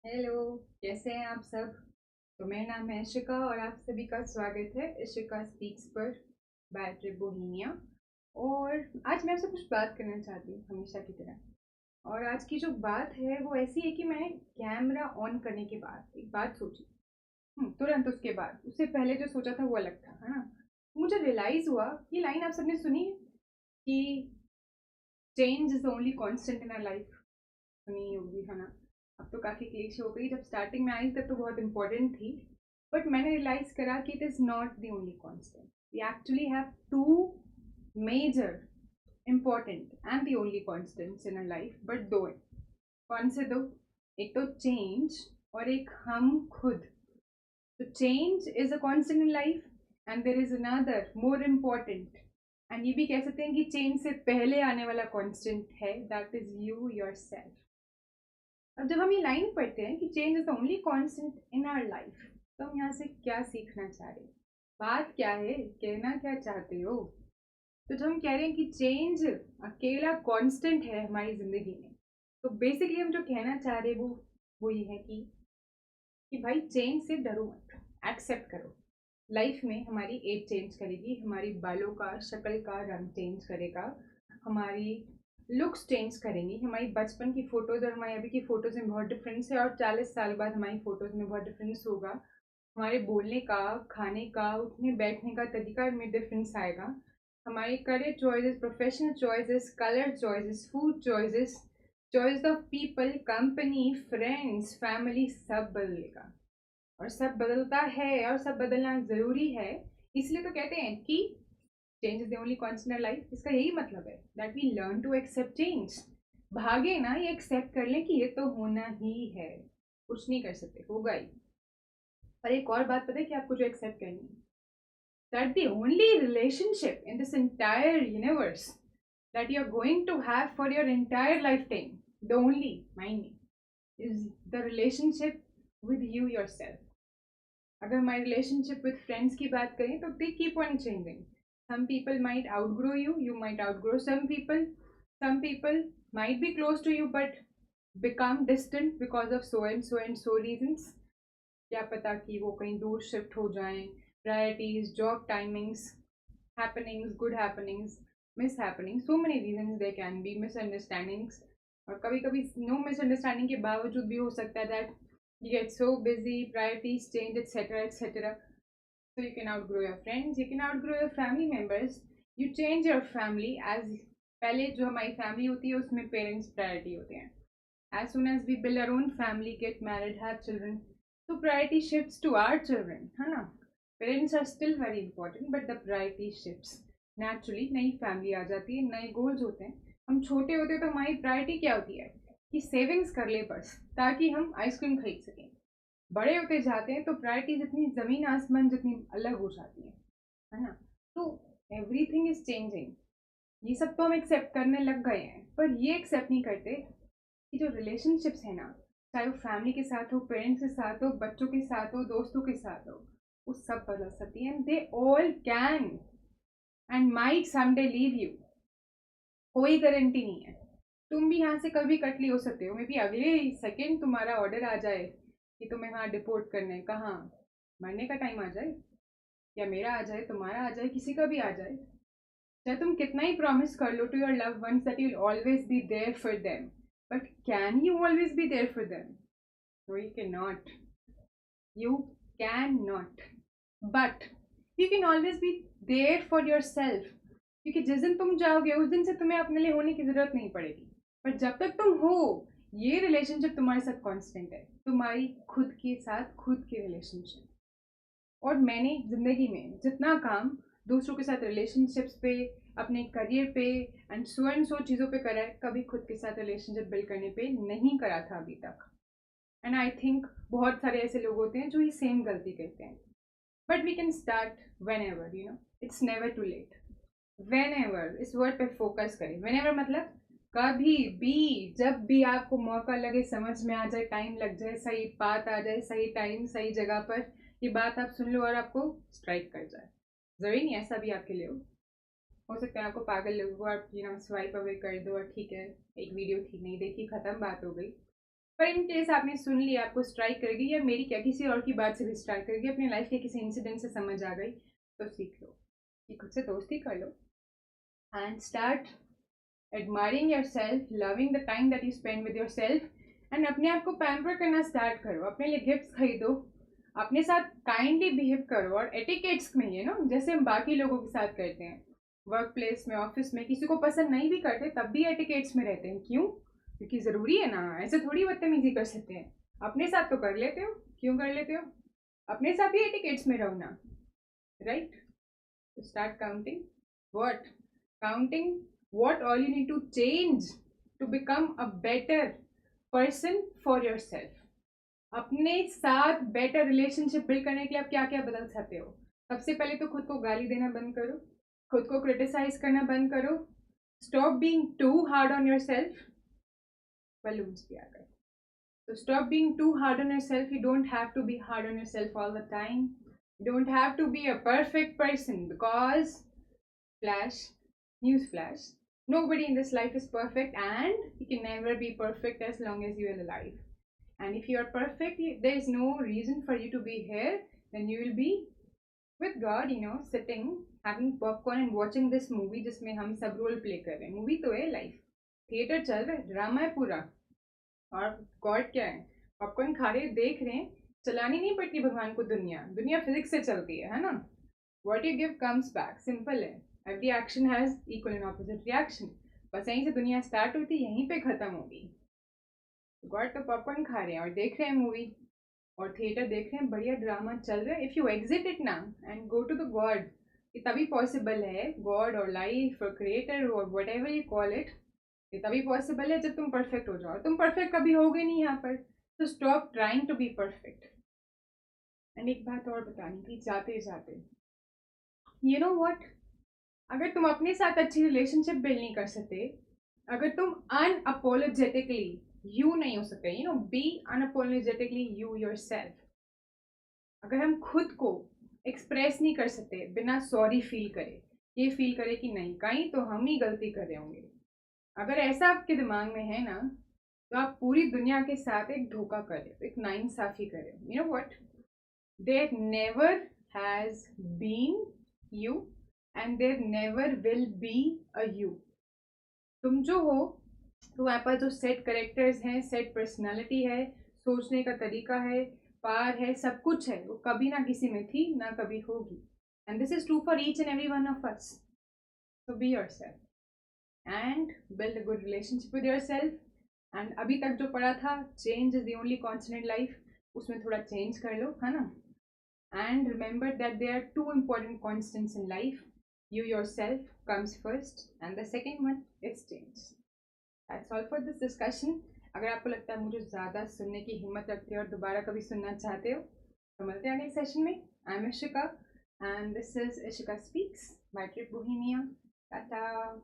Hello. कैसे हैं आप सब? तो मेरा नाम है इशिका और आप सभी का स्वागत है इशिका स्पीक्स पर बाय ट्रिप बोहेमिया। और आज मैं आपसे कुछ बात करना चाहती हूँ हमेशा की तरह। और आज की जो बात है वो ऐसी है कि मैंने कैमरा ऑन करने के बाद एक बात सोची। तुरंत उसके बाद उससे पहले जो सोचा था वो अलग था, है ना। मुझे रियलाइज हुआ, ये लाइन आप सबने सुनी है कि change is the only constant in our life. सुनी होगी, है ना। अब तो काफ़ी क्लीशे हो गई, जब स्टार्टिंग में आई तब तो बहुत इंपॉर्टेंट थी। बट मैंने रियलाइज करा कि it is not the only constant. We actually have to measure important and the only constants in our life, but दो हैं। कौन से दो? एक तो चेंज और एक हम खुद। तो change is a constant in life and there is another more important, and ये भी कह सकते हैं कि चेंज से पहले आने वाला कांस्टेंट है, that is you yourself. अब जब हम ये लाइन पढ़ते हैं कि change is the only constant in our life, तो हम यहाँ से क्या सीखना चाह रहे हैं? बात क्या है, कहना क्या चाहते हो? तो जब हम कह रहे हैं कि चेंज अकेला कांस्टेंट है हमारी जिंदगी में, तो बेसिकली हम जो कहना चाह रहे हैं वो ये है कि भाई चेंज से डरो मत, एक्सेप्ट करो। लाइफ में हमारी एज चेंज करेगी, हमारी बालों का शक्ल का रंग चेंज करेगा, हमारी लुक्स चेंज करेंगी, हमारी बचपन की फ़ोटोज़ और हमारी अभी की फ़ोटोज़ में बहुत डिफरेंस है, और 40 साल बाद हमारी फ़ोटोज़ में बहुत डिफरेंस होगा। हमारे बोलने का, खाने का, उठने बैठने का तरीका में डिफरेंस आएगा। हमारे career choices, professional choices, colour choices, food choices, choice of people, company, friends, family, सब बदलेगा। और सब बदलता है और सब बदलना ज़रूरी है। इसलिए तो कहते हैं कि change is the only constant life. इसका यही मतलब है that we learn to accept change. भागे ना, ये एक्सेप्ट कर लें कि ये तो होना ही है, कुछ नहीं कर सकते, होगा ही। पर एक और बात पता है कि आपको जो एक्सेप्ट करनी है, that the only relationship in this entire universe that you're going to have for your entire lifetime, the only, mind me, is the relationship with you yourself. अगर हमारी रिलेशनशिप विद फ्रेंड्स की बात करें तो they keep on changing. Some people might outgrow you, you might outgrow some people might be close to you but become distant because of so and so reasons. क्या पता कि वो कहीं दूर शिफ्ट हो जाएं, priorities, job timings, happenings, good happenings, mishappenings, so many reasons, they can be misunderstandings. और कभी कभी नो मिसअंडरस्टैंडिंग के बावजूद भी हो सकता है that you get so busy, priorities change, etc., etc. So you can outgrow your friends, you can outgrow your family members, you change your family as पहले जो हमारी फैमिली होती है उसमें पेरेंट्स प्रायोरिटी होते हैं। As soon as we build our own family, get married, have children, so priority shifts to our children, है ना। Parents are still very important but the priority shifts naturally. नई family आ जाती है, नए goals होते हैं। हम छोटे होते हैं तो हमारी प्रायोरिटी क्या होती है कि सेविंग्स कर ले बस, ताकि हम आइसक्रीम खरीद सकें। बड़े होते जाते हैं तो प्रायोरिटीज इतनी ज़मीन आसमान जितनी अलग हो जाती है ना। तो एवरीथिंग इज चेंजिंग, ये सब तो हम एक्सेप्ट करने लग गए हैं, पर ये एक्सेप्ट नहीं करते कि जो रिलेशनशिप्स है ना, चाहे वो फैमिली के साथ हो, पेरेंट्स के साथ हो, बच्चों के साथ हो, दोस्तों के साथ हो, वो सब बदल सकती है, and they all can and might someday leave you. कोई गारंटी नहीं है। तुम भी यहाँ से कभी कटली हो सकते हो, मे बी अगले सेकेंड तुम्हारा ऑर्डर आ जाए कि तुम्हें वहाँ डिपोर्ट करने, कहाँ मरने का टाइम आ जाए, या मेरा आ जाए, तुम्हारा आ जाए, किसी का भी आ जाए। चाहे तुम कितना ही प्रॉमिस कर लो to your love once that you will always be there for them, but can you always be there for them? No, you can not. You can not. But you can always be there for yourself, क्योंकि जिस दिन तुम जाओगे उस दिन से तुम्हें अपने लिए होने की जरूरत नहीं पड़ेगी। पर जब तक तुम हो, ये रिलेशनशिप तुम्हारे साथ कांस्टेंट है, तुम्हारी खुद के साथ खुद की रिलेशनशिप। और मैंने ज़िंदगी में जितना काम दूसरों के साथ रिलेशनशिप्स पे, अपने करियर पे एंड सो चीज़ों पे करा है, कभी खुद के साथ रिलेशनशिप बिल्ड करने पे नहीं करा था अभी तक। एंड आई थिंक बहुत सारे ऐसे लोग होते हैं जो ये सेम गलती करते हैं। But we can start whenever, you know, it's never too late. Whenever इस वर्ड पे फोकस करें। वेन एवर मतलब कभी भी, जब भी आपको मौका लगे, समझ में आ जाए, टाइम लग जाए, सही बात आ जाए, सही टाइम सही जगह पर ये बात आप सुन लो और आपको स्ट्राइक कर जाए। ज़रूरी नहीं ऐसा भी आपके लिए हो सकता है आपको पागल लोगों को आप स्वाइप अवे कर दो और ठीक है, एक वीडियो थी, नहीं देखी, ख़त्म, बात हो गई। पर इन केस आपने सुन लिया, आपको स्ट्राइक कर गई, या मेरी क्या किसी और की बात से भी स्ट्राइक कर गई, अपनी लाइफ के किसी इंसिडेंट से समझ आ गई, तो सीख लो कि खुद से दोस्ती कर लो and start admiring yourself, loving the time that you spend with yourself and अपने आप को पैम्पर करना स्टार्ट करो। अपने लिए गिफ्ट्स खरीदो, अपने साथ काइंडली बिहेव करो, और एटिकेट्स में, जैसे हम बाकी लोगों के साथ करते हैं, वर्क प्लेस में, ऑफिस में, किसी को पसंद नहीं भी करते तब भी एटिकेट्स में रहते हैं। क्यों? क्योंकि ज़रूरी है ना, ऐसे थोड़ी बदतमीजी कर सकते हैं। अपने साथ तो कर लेते हो, क्यों कर लेते हो? अपने साथ भी एटिकेट्स में रहो ना, right? Start counting what, counting what all you need to change to become a better person for yourself. अपने साथ बेटर रिलेशनशिप बिल्ड करने के लिए आप क्या क्या बदल सकते हो? सबसे पहले तो खुद को गाली देना बंद करो, खुद को क्रिटिसाइज करना बंद करो, stop being too hard on yourself. Balloons भी आ गए, तो stop being too hard on yourself. You don't have to be hard on yourself all the time, you don't have to be a perfect person, because flash, news flash, nobody in this life is perfect, and you can never be perfect as long as you are alive. And if you are perfect, there is no reason for you to be here. Then you will be with God, sitting, having popcorn and watching this movie जिसमें हम सब role play कर रहे हैं। Movie तो है life, theatre चल रहा है, ड्रामा है पूरा। और गॉड क्या है? पॉपकॉर्न खा रहे, देख रहे हैं, चलानी नहीं पड़ती भगवान को। दुनिया फिजिक्स से चलती है ना? What you give comes back, simple है। Every action has equal and opposite reaction. बस यहीं से दुनिया स्टार्ट हुई थी, यहीं पे खत्म होगी। गॉड तो पॉपकॉर्न खा रहे हैं और देख रहे हैं मूवी, और थिएटर देख रहे हैं, बढ़िया ड्रामा चल रहा है। इफ़ यू एग्जिट इट ना and go to the God, ये तभी पॉसिबल है, गॉड और लाइफ और क्रिएटर और what ever you call it, ये तभी पॉसिबल है जब तुम परफेक्ट हो जाओ। तुम परफेक्ट कभी होगे नहीं यहाँ पर, तो stop trying to be perfect. And एक बात और बतानी थी जाते जाते, यू नो वॉट, अगर तुम अपने साथ अच्छी रिलेशनशिप बिल्ड नहीं कर सकते, अगर तुम अनअपोलोजेटिकली यू नहीं हो सकते, बी अनअपोलोजेटिकली यू योरसेल्फ, अगर हम खुद को एक्सप्रेस नहीं कर सकते बिना सॉरी फील करे, ये फील करे कि नहीं, कहीं तो हम ही गलती कर रहे होंगे, अगर ऐसा आपके दिमाग में है ना, तो आप पूरी दुनिया के साथ एक धोखा कर रहे हो, एक नाइंसाफी कर रहे हो। You know what, there never has been you and there never will be a you. तुम जो हो, तुम्हारे पास जो सेट करेक्टर्स हैं, सेट पर्सनालिटी है, सोचने का तरीका है, पार है, सब कुछ है, वो कभी ना किसी में थी ना कभी होगी। And this is true for each and every one of us. So be yourself and build a good relationship with yourself. And अभी तक जो पढ़ा था, change is the only constant in life, उसमें थोड़ा चेंज कर लो, है ना? And remember that there are two important constants in life. You yourself comes first, and the second one is change. That's all for this discussion. अगर आपको लगता है मुझे ज़्यादा सुनने की हिम्मत रखते हो और दोबारा कभी सुनना चाहते हो, तो मिलते हैं अगले सेशन में। I am Ishika and this is Ishika Speaks by Trip Bohemia. Tata.